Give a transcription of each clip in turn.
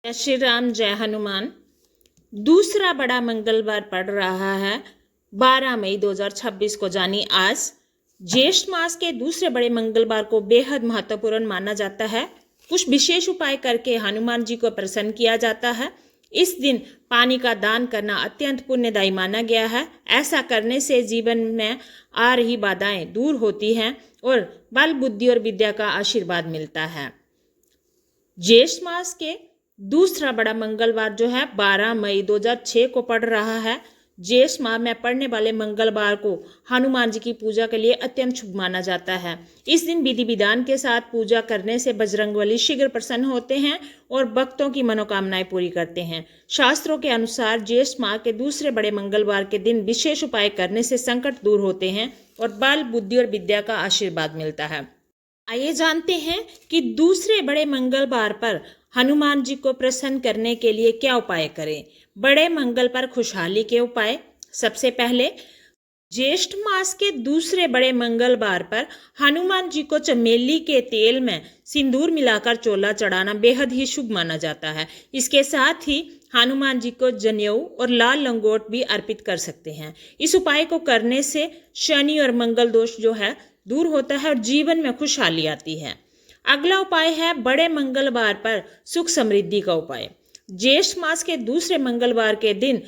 जय श्री राम, जय हनुमान। दूसरा बड़ा मंगलवार पड़ रहा है 12 मई 2026 को, जानी आज। ज्येष्ठ मास के दूसरे बड़े मंगलवार को बेहद महत्वपूर्ण माना जाता है। कुछ विशेष उपाय करके हनुमान जी को प्रसन्न किया जाता है। इस दिन पानी का दान करना अत्यंत पुण्यदायी माना गया है। ऐसा करने से जीवन में आ रही बाधाएं दूर होती हैं और बल, बुद्धि और विद्या का आशीर्वाद मिलता है। ज्येष्ठ मास के दूसरा बड़ा मंगलवार जो है 12 मई 2006 को पड़ रहा है। ज्येष्ठ माह में पड़ने वाले मंगलवार को हनुमान जी की पूजा के लिए अत्यंत शुभ माना जाता है। इस दिन विधि विधान के साथ पूजा करने से बजरंगबली शीघ्र प्रसन्न होते हैं और भक्तों की मनोकामनाएं पूरी करते हैं। शास्त्रों के अनुसार ज्येष्ठ माह के दूसरे बड़े मंगलवार के दिन विशेष उपाय करने से संकट दूर होते हैं और बल, बुद्धि और विद्या का आशीर्वाद मिलता है। आइए जानते हैं कि दूसरे बड़े मंगलवार पर हनुमान जी को प्रसन्न करने के लिए क्या उपाय करें। बड़े मंगल पर खुशहाली के उपाय। सबसे पहले, ज्येष्ठ मास के दूसरे बड़े मंगलवार पर हनुमान जी को चमेली के तेल में सिंदूर मिलाकर चोला चढ़ाना बेहद ही शुभ माना जाता है। इसके साथ ही हनुमान जी को जनेऊ और लाल लंगोट भी अर्पित कर सकते हैं। इस उपाय को करने से शनि और मंगल दोष जो है दूर होता है और जीवन में खुशहाली आती है। अगला उपाय है बड़े मंगलवार पर सुख समृद्धि का उपाय। ज्येष्ठ मास के दूसरे मंगलवार के दिन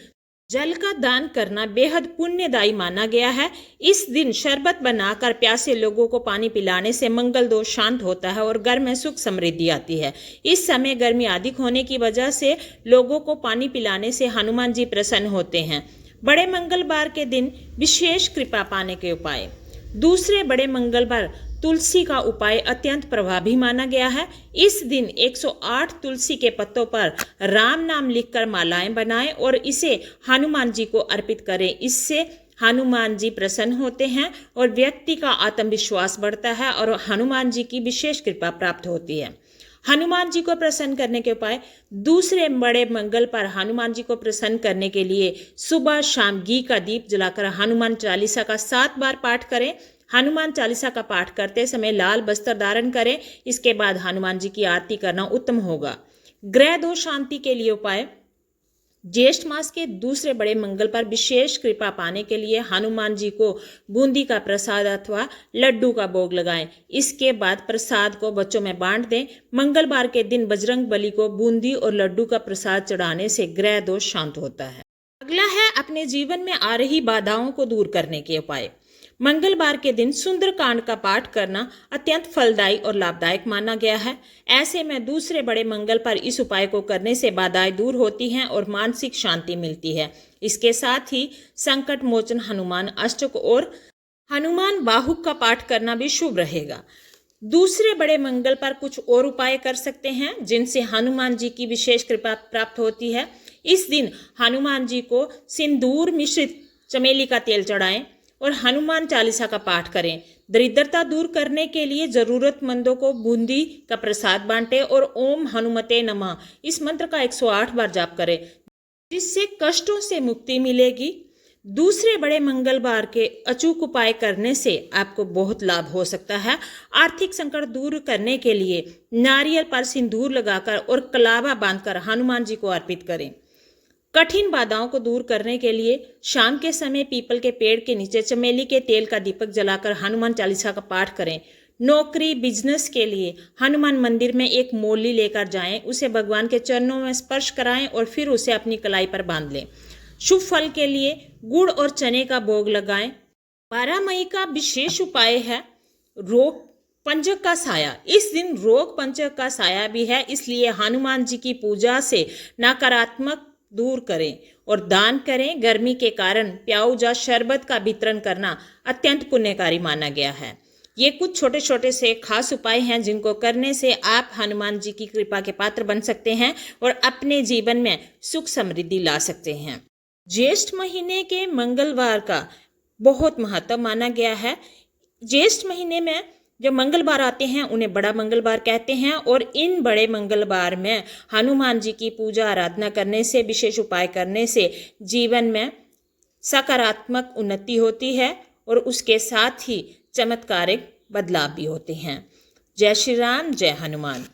जल का दान करना बेहद पुण्यदायी माना गया है। इस दिन शरबत बनाकर प्यासे लोगों को पानी पिलाने से मंगल दोष शांत होता है और घर में सुख समृद्धि आती है। इस समय गर्मी अधिक होने की वजह से लोगों को पानी पिलाने से हनुमान जी प्रसन्न होते हैं। बड़े मंगलवार के दिन विशेष कृपा पाने के उपाय। दूसरे बड़े मंगलवार तुलसी का उपाय अत्यंत प्रभावी माना गया है। इस दिन 108 तुलसी के पत्तों पर राम नाम लिखकर मालाएं बनाएं और इसे हनुमान जी को अर्पित करें। इससे हनुमान जी प्रसन्न होते हैं और व्यक्ति का आत्मविश्वास बढ़ता है और हनुमान जी की विशेष कृपा प्राप्त होती है। हनुमान जी को प्रसन्न करने के उपाय। दूसरे बड़े मंगल पर हनुमान जी को प्रसन्न करने के लिए सुबह शाम घी का दीप जलाकर हनुमान चालीसा का 7 बार पाठ करें। हनुमान चालीसा का पाठ करते समय लाल वस्त्र धारण करें। इसके बाद हनुमान जी की आरती करना उत्तम होगा। ग्रह दोष शांति के लिए उपाय। ज्येष्ठ मास के दूसरे बड़े मंगल पर विशेष कृपा पाने के लिए हनुमान जी को बूंदी का प्रसाद अथवा लड्डू का भोग लगाएं। इसके बाद प्रसाद को बच्चों में बांट दें। मंगलवार के दिन बजरंग बली को बूंदी और लड्डू का प्रसाद चढ़ाने से ग्रह दोष शांत होता है। अगला है अपने जीवन में आ रही बाधाओं को दूर करने के उपाय। मंगलवार के दिन सुंदरकांड का पाठ करना अत्यंत फलदायी और लाभदायक माना गया है। ऐसे में दूसरे बड़े मंगल पर इस उपाय को करने से बाधाएं दूर होती हैं और मानसिक शांति मिलती है। इसके साथ ही संकट मोचन हनुमान अष्टक और हनुमान बाहुक का पाठ करना भी शुभ रहेगा। दूसरे बड़े मंगल पर कुछ और उपाय कर सकते हैं जिनसे हनुमान जी की विशेष कृपा प्राप्त होती है। इस दिन हनुमान जी को सिंदूर मिश्रित चमेली का तेल चढ़ाएं और हनुमान चालीसा का पाठ करें। दरिद्रता दूर करने के लिए जरूरतमंदों को बूंदी का प्रसाद बांटें और ओम हनुमते नमः इस मंत्र का 108 बार जाप करें, जिससे कष्टों से मुक्ति मिलेगी। दूसरे बड़े मंगलवार के अचूक उपाय करने से आपको बहुत लाभ हो सकता है। आर्थिक संकट दूर करने के लिए नारियल पर सिंदूर लगाकर और कलावा बांधकर हनुमान जी को अर्पित करें। कठिन बाधाओं को दूर करने के लिए शाम के समय पीपल के पेड़ के नीचे चमेली के तेल का दीपक जलाकर हनुमान चालीसा का पाठ करें। नौकरी बिजनेस के लिए हनुमान मंदिर में एक मौली लेकर जाएं, उसे भगवान के चरणों में स्पर्श कराएं और फिर उसे अपनी कलाई पर बांध लें। शुभ फल के लिए गुड़ और चने का भोग लगाएं। 12 मई का विशेष उपाय है रोग पंचक का साया। इस दिन रोग पंचक का साया भी है, इसलिए हनुमान जी की पूजा से नकारात्मक दूर करें और दान करें। गर्मी के कारण प्याऊज या शरबत का वितरण करना अत्यंत पुण्यकारी माना गया है। ये कुछ छोटे छोटे से खास उपाय हैं जिनको करने से आप हनुमान जी की कृपा के पात्र बन सकते हैं और अपने जीवन में सुख समृद्धि ला सकते हैं। ज्येष्ठ महीने के मंगलवार का बहुत महत्व माना गया है। ज्येष्ठ महीने में जो मंगलवार आते हैं उन्हें बड़ा मंगलवार कहते हैं और इन बड़े मंगलवार में हनुमान जी की पूजा आराधना करने से, विशेष उपाय करने से जीवन में सकारात्मक उन्नति होती है और उसके साथ ही चमत्कारिक बदलाव भी होते हैं। जय श्री राम, जय हनुमान।